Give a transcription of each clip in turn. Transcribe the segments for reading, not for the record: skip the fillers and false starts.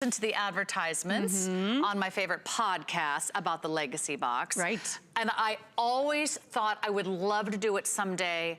To the advertisements on my favorite podcast about the Legacy Box. Right. And I always thought I would love to do it someday,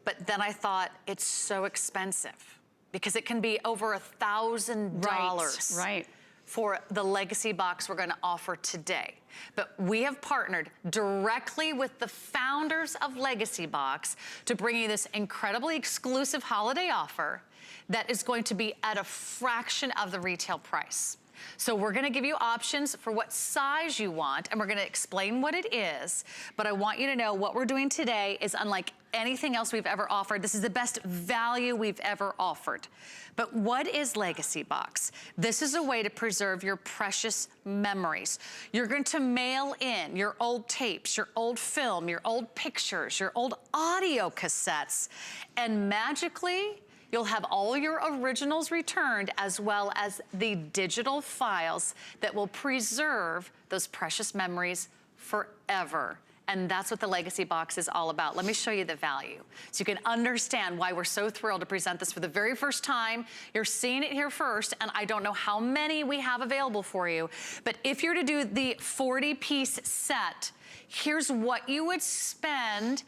but then I thought it's so expensive because it can be over $1,000 right. for the Legacy Box we're gonna offer today. But we have partnered directly with the founders of Legacy Box to bring you this incredibly exclusive holiday offer that is going to be at a fraction of the retail price. So we're gonna give you options for what size you want, and we're gonna explain what it is, but I want you to know what we're doing today is unlike anything else we've ever offered. This is the best value we've ever offered. But what is Legacy Box? This is a way to preserve your precious memories. You're going to mail in your old tapes, your old film, your old pictures, your old audio cassettes, and magically, you'll have all your originals returned as well as the digital files that will preserve those precious memories forever. And that's what the Legacy Box is all about. Let me show you the value so you can understand why we're so thrilled to present this for the very first time. You're seeing it here first, and I don't know how many we have available for you, but if you're to do the 40-piece set, here's what you would spend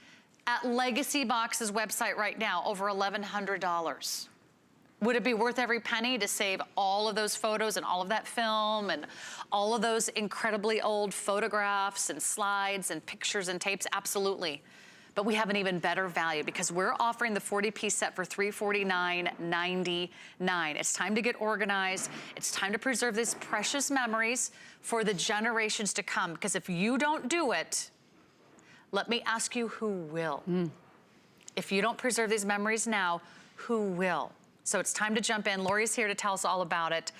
at Legacy Box's website right now, over $1,100. Would it be worth every penny to save all of those photos and all of that film and all of those incredibly old photographs and slides and pictures and tapes? Absolutely. But we have an even better value because we're offering the 40-piece set for $349.99. It's time to get organized. It's time to preserve these precious memories for the generations to come, because if you don't do it, let me ask you, who will? If you don't preserve these memories now, who will? So it's time to jump in. Lori's here to tell us all about it.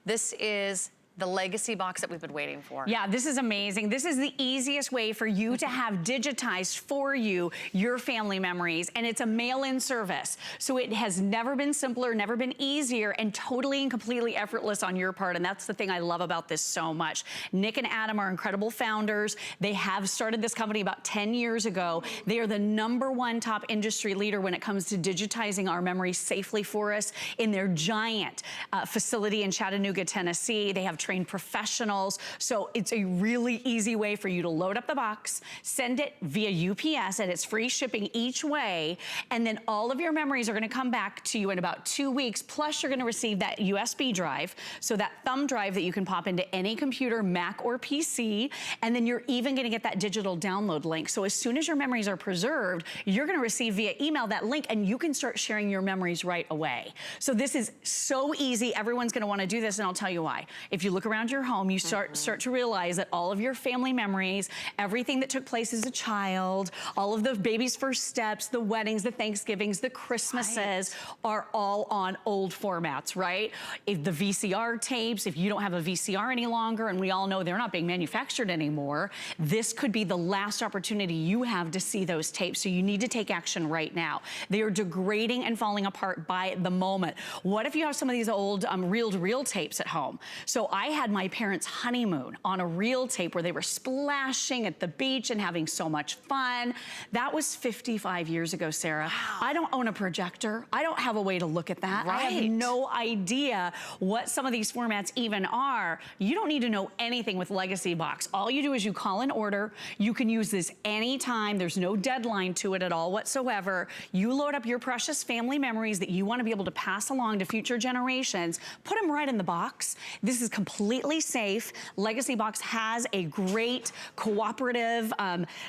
This is the Legacy Box that we've been waiting for. Yeah, this is amazing. This is the easiest way for you to have digitized for you your family memories, and it's a mail-in service. So it has never been simpler, never been easier, and totally and completely effortless on your part, and that's the thing I love about this so much. Nick and Adam are incredible founders. They have started this company about 10 years ago. They are the #1 top industry leader when it comes to digitizing our memories safely for us in their giant facility in Chattanooga, Tennessee. They have trained professionals. So it's a really easy way for you to load up the box, send it via UPS, and it's free shipping each way. And then all of your memories are gonna come back to you in about 2 weeks. Plus you're gonna receive that USB drive. So that thumb drive that you can pop into any computer, Mac or PC. And then you're even gonna get that digital download link. So as soon as your memories are preserved, you're gonna receive via email that link, and you can start sharing your memories right away. So this is so easy. Everyone's gonna wanna do this, and I'll tell you why. If you look around your home, you start to realize that all of your family memories, everything that took place as a child, all of the baby's first steps, the weddings, the Thanksgivings, the Christmases are all on old formats, right? If the VCR tapes, if you don't have a VCR any longer, and we all know they're not being manufactured anymore, this could be the last opportunity you have to see those tapes. So you need to take action right now. They are degrading and falling apart by the moment. What if you have some of these old reel-to-reel tapes at home? So I had my parents' honeymoon on a reel tape where they were splashing at the beach and having so much fun. That was 55 years ago, Sarah. Wow. I don't own a projector. I don't have a way to look at that. Right. I have no idea what some of these formats even are. You don't need to know anything with Legacy Box. All you do is you call an order. You can use this anytime. There's no deadline to it at all whatsoever. You load up your precious family memories that you want to be able to pass along to future generations. Put them right in the box. This is completely safe. Legacy Box has a great cooperative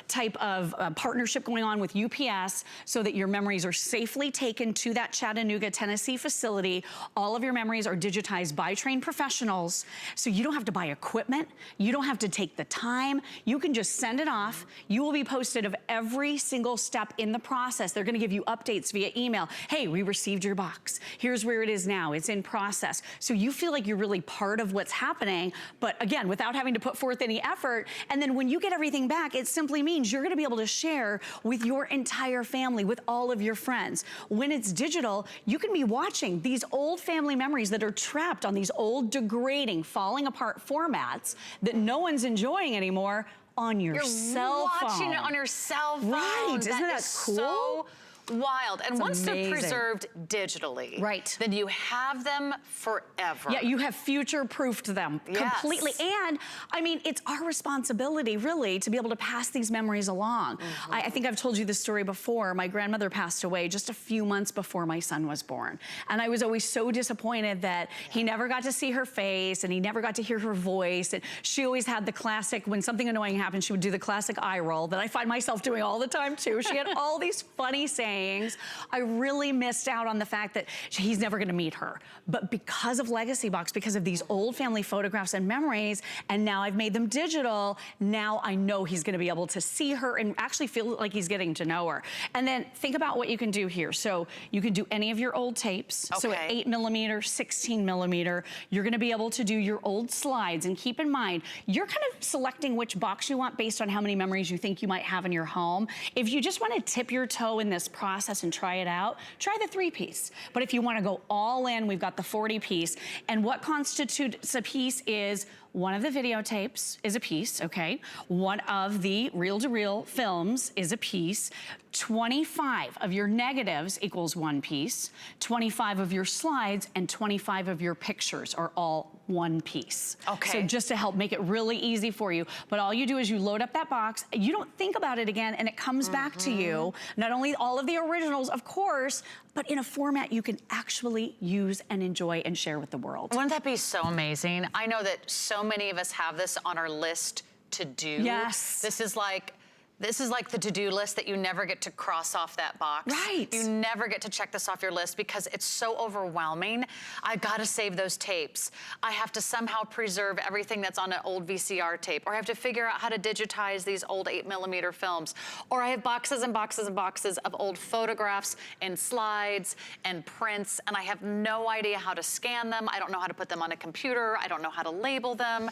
type of partnership going on with UPS so that your memories are safely taken to that Chattanooga, Tennessee facility. All of your memories are digitized by trained professionals, so you don't have to buy equipment. You don't have to take the time. You can just send it off. You will be posted of every single step in the process. They're gonna give you updates via email. Hey, we received your box. Here's where it is now. It's in process. So you feel like you're really part of what's happening, but again, without having to put forth any effort. And then when you get everything back, it simply means you're gonna be able to share with your entire family, with all of your friends. When it's digital, you can be watching these old family memories that are trapped on these old, degrading, falling apart formats that no one's enjoying anymore on your cell phone. You're watching it on your cell phone. Right, isn't that cool? So wild. And It's once amazing. they're preserved digitally, right, then you have them forever. Yeah, you have future-proofed them completely. And I mean, it's our responsibility really to be able to pass these memories along. I think I've told you this story before. My grandmother passed away just a few months before my son was born. And I was always so disappointed that he never got to see her face and he never got to hear her voice. And she always had the classic, when something annoying happened, she would do the classic eye roll that I find myself doing all the time too. She had all these funny sayings. I really missed out on the fact that he's never gonna meet her. But because of LEGACYBOX, because of these old family photographs and memories, and now I've made them digital, now I know he's gonna be able to see her and actually feel like he's getting to know her. And then think about what you can do here. So you can do any of your old tapes. So at 8mm, 16mm, you're gonna be able to do your old slides. And keep in mind, you're kind of selecting which box you want based on how many memories you think you might have in your home. If you just wanna tip your toe in this process and try it out, try the 3-piece. But if you wanna go all in, we've got the 40-piece. And what constitutes a piece is one of the videotapes is a piece, okay? One of the reel-to-reel films is a piece. 25 of your negatives equals one piece. 25 of your slides and 25 of your pictures are all one piece. Okay. So just to help make it really easy for you. But all you do is you load up that box, you don't think about it again, and it comes back to you. Not only all of the originals, of course, but in a format you can actually use and enjoy and share with the world. Wouldn't that be so amazing? I know that so many of us have this on our list to do. Yes. This is like the to-do list that you never get to cross off that box. Right. You never get to check this off your list because it's so overwhelming. I gotta save those tapes. I have to somehow preserve everything that's on an old VCR tape, or I have to figure out how to digitize these old 8mm films, or I have boxes and boxes and boxes of old photographs and slides and prints, and I have no idea how to scan them. I don't know how to put them on a computer. I don't know how to label them.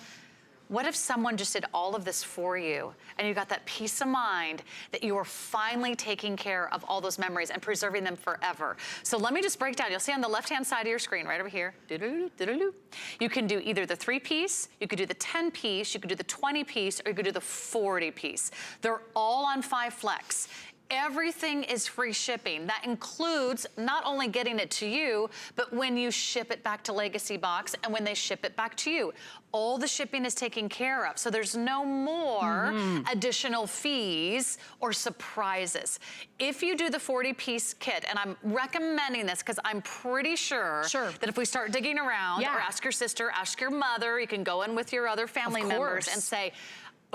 What if someone just did all of this for you and you got that peace of mind that you are finally taking care of all those memories and preserving them forever? So let me just break down. You'll see on the left-hand side of your screen, right over here, you can do either the 3-piece, you could do the 10-piece, you could do the 20-piece, or you could do the 40-piece. They're all on 5 Flex. Everything is free shipping. That includes not only getting it to you, but when you ship it back to LEGACYBOX and when they ship it back to you. All the shipping is taken care of. So there's no more additional fees or surprises. If you do the 40-piece kit, and I'm recommending this because I'm pretty sure that if we start digging around, or ask your sister, ask your mother, you can go in with your other family members and say,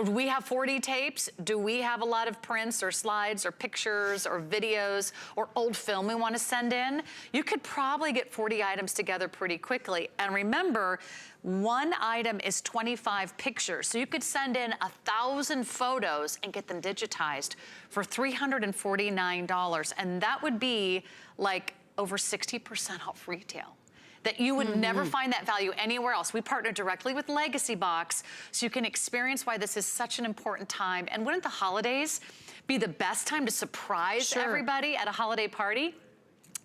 we have 40 tapes. Do we have a lot of prints or slides or pictures or videos or old film we want to send in? You could probably get 40 items together pretty quickly. And remember, one item is 25 pictures. So you could send in 1,000 photos and get them digitized for $349. And that would be like over 60% off retail. That you would never find that value anywhere else. We partner directly with LEGACYBOX so you can experience why this is such an important time. And wouldn't the holidays be the best time to surprise everybody at a holiday party?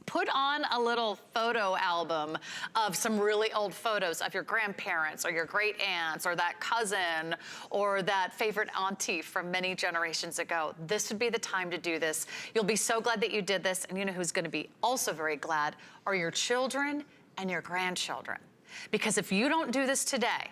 Put on a little photo album of some really old photos of your grandparents or your great aunts or that cousin or that favorite auntie from many generations ago. This would be the time to do this. You'll be so glad that you did this, and you know who's gonna be also very glad are your children and your grandchildren. Because if you don't do this today,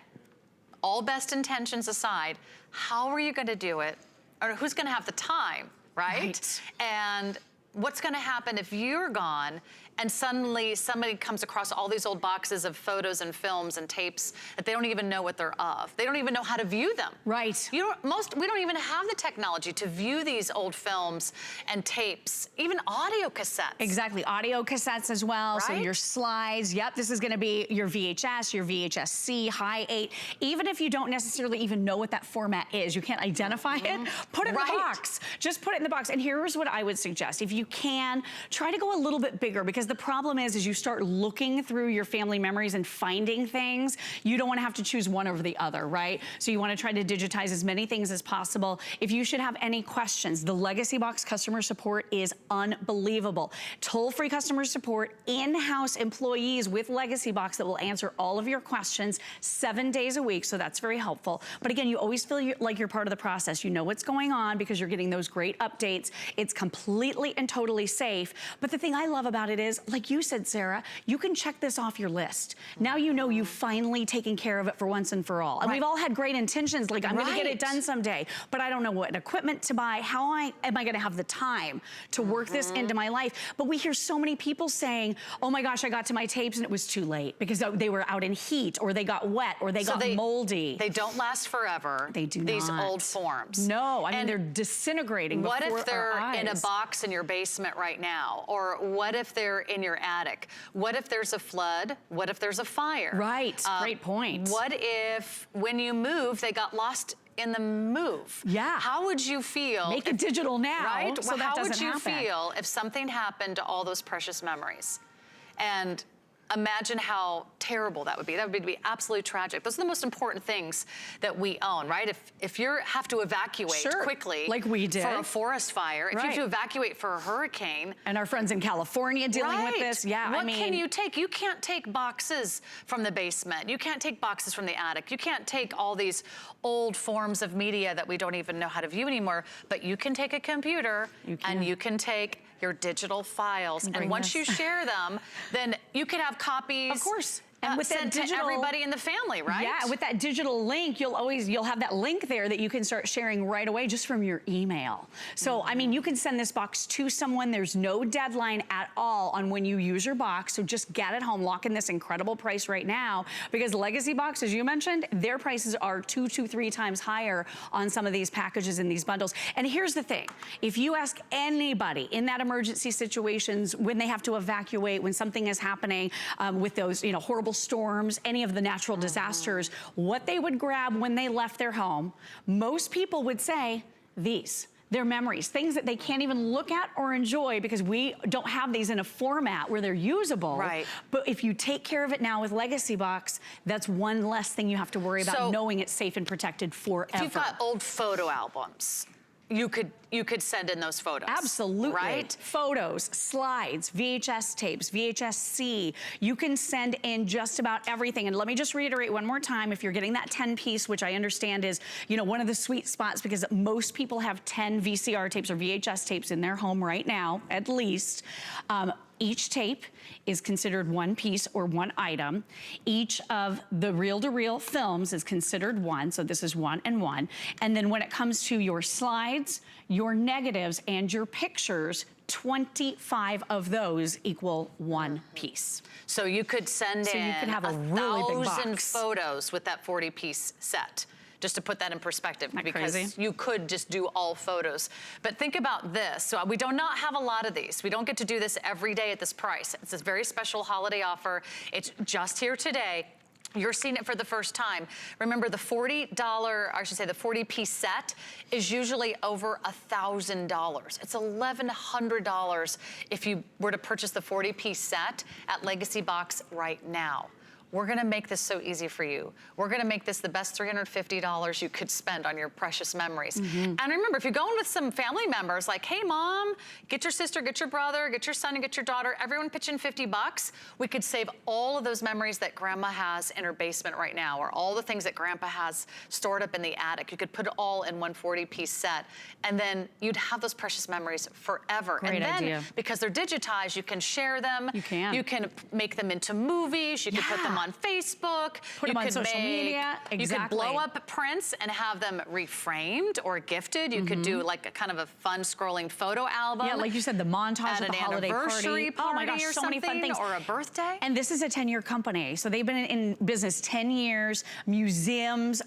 all best intentions aside, how are you gonna do it? Or who's gonna have the time, right? And what's gonna happen if you're gone and suddenly somebody comes across all these old boxes of photos and films and tapes that they don't even know what they're of. They don't even know how to view them. Right. We don't even have the technology to view these old films and tapes, even audio cassettes. Exactly, audio cassettes as well. So your slides, this is gonna be your VHS, your VHS-C, High 8. Even if you don't necessarily even know what that format is, you can't identify it, put it in the box. Just put it in the box. And here's what I would suggest. If you can, try to go a little bit bigger, because because the problem is you start looking through your family memories and finding things, you don't want to have to choose one over the other, right? So you want to try to digitize as many things as possible. If you should have any questions, the LEGACYBOX customer support is unbelievable. Toll-free customer support, in-house employees with LEGACYBOX that will answer all of your questions 7 days a week, so that's very helpful. But again, you always feel like you're part of the process. You know what's going on because you're getting those great updates. It's completely and totally safe. But the thing I love about it is, like you said, Sarah, you can check this off your list. Now you know you've finally taken care of it for once and for all. And we've all had great intentions, like I'm gonna get it done someday, but I don't know what equipment to buy. How am I gonna have the time to work this into my life? But we hear so many people saying, oh my gosh, I got to my tapes and it was too late because they were out in heat or they got wet or they got moldy. They don't last forever. They do not. These old forms. No, I mean, they're disintegrating before our eyes. What if they're in a box in your basement right now? Or what if they're in your attic? What if there's a flood? What if there's a fire? Right, great point. What if when you move, they got lost in the move? Yeah. How would you feel? Make it digital now, right? so that doesn't happen. How would you feel if something happened to all those precious memories? And imagine how terrible that would be. That would be absolutely tragic. Those are the most important things that we own, right? If you have to evacuate quickly, like we did for a forest fire, if you have to evacuate for a hurricane, and our friends in California dealing with this, what can you take? You can't take boxes from the basement. You can't take boxes from the attic. You can't take all these old forms of media that we don't even know how to view anymore. But you can take a computer and you can take your digital files, and once you share them, then you can have copies. Of course. And with that digital, to everybody in the family, right? Yeah, with that digital link, you'll have that link there that you can start sharing right away just from your email. So, I mean, you can send this box to someone. There's no deadline at all on when you use your box. So just get it home, lock in this incredible price right now, because LEGACYBOX, as you mentioned, their prices are 2 to 3 times higher on some of these packages and these bundles. And here's the thing. If you ask anybody in that emergency situations, when they have to evacuate, when something is happening with those, horrible storms, any of the natural disasters, what they would grab when they left their home, most people would say these. Their memories, things that they can't even look at or enjoy because we don't have these in a format where they're usable. Right. But if you take care of it now with LEGACYBOX, that's one less thing you have to worry about, knowing it's safe and protected forever. If you've got old photo albums, you could send in those photos. Absolutely. Right? Photos, slides, VHS tapes, VHS-C. You can send in just about everything. And let me just reiterate one more time, if you're getting that 10-piece, which I understand is, one of the sweet spots because most people have 10 VCR tapes or VHS tapes in their home right now, at least. Each tape is considered one piece or one item. Each of the reel-to-reel films is considered one, so this is 1 and 1. And then when it comes to your slides, your negatives, and your pictures, 25 of those equal one piece. So you could send in you could have a really big box. 1,000 photos with that 40-piece set. Just to put that in perspective, because you could just do all photos. But think about this. So we do not have a lot of these. We don't get to do this every day at this price. It's a very special holiday offer. It's just here today. You're seeing it for the first time. Remember, the the 40-piece set is usually over $1,000. It's $1,100 if you were to purchase the 40-piece set at LEGACYBOX right now. We're gonna make this so easy for you. We're gonna make this the best $350 you could spend on your precious memories. And remember, if you're going with some family members, like, hey mom, get your sister, get your brother, get your son and get your daughter, everyone pitch in 50 bucks, we could save all of those memories that grandma has in her basement right now, or all the things that grandpa has stored up in the attic. You could put it all in one 40-piece set, and then you'd have those precious memories forever. Great idea. Because they're digitized, you can share them. You can. You can make them into movies. You can put them on Facebook. Put them on social media. Exactly. You could blow up prints and have them reframed or gifted. You could do like a kind of a fun scrolling photo album. Yeah, like you said, the montage of the holiday party. Oh my gosh, so many fun things. Or a birthday. And this is a 10-year company. So they've been in business 10 years. Museums,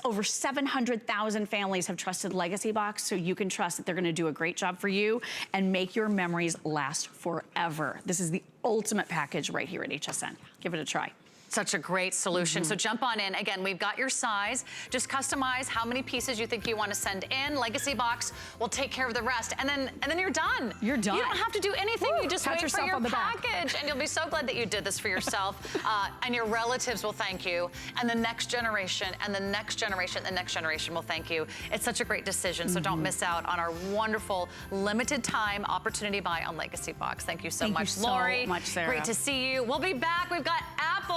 over 700,000 families have trusted LEGACYBOX, so you can trust that they're gonna do a great job for you and make your memories last forever. This is the ultimate package right here at HSN. Give it a try. Such a great solution. So jump on in. Again, we've got your size. Just customize how many pieces you think you want to send in. Legacy Box will take care of the rest. And then you're done. You're done. You don't have to do anything. Woo, you just pat wait for yourself your on the back. package. And you'll be so glad that you did this for yourself. And your relatives will thank you. And the next generation and the next generation and the next generation will thank you. It's such a great decision. So don't miss out on our wonderful limited time opportunity buy on Legacy Box. Thank you so much, Thank you so Lori. much, Sarah. Great to see you. We'll be back. We've got Apple